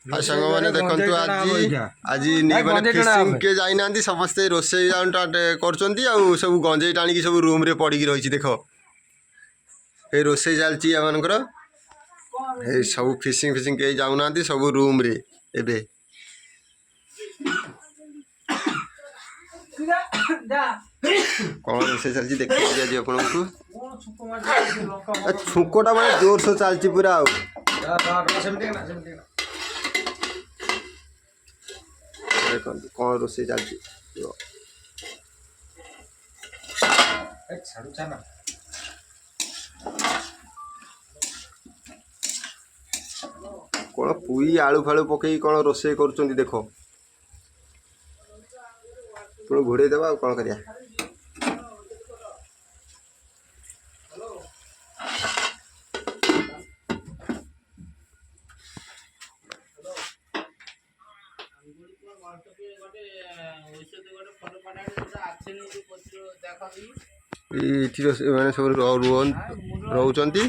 सांग मैंने देखु आज आज मैंने फिशिंग के जाना समस्ते रोसे कर सब गंजे टाणी सब रूम रे पड़ी रही देख ये रोसे चलती आमर सब फिशिंग फिशिंग कहीं जाऊना सब रूम रे एबे कौन रोसे चलती देखिए आज आपको छुकटा मैं जोर से चलती पूरा कौन रोसे चलती कौन पुई आलू फालू पकई कौन रोसे कर देख पुणी घोड़े देवा कौन करिया ये मैंने सब रोचंती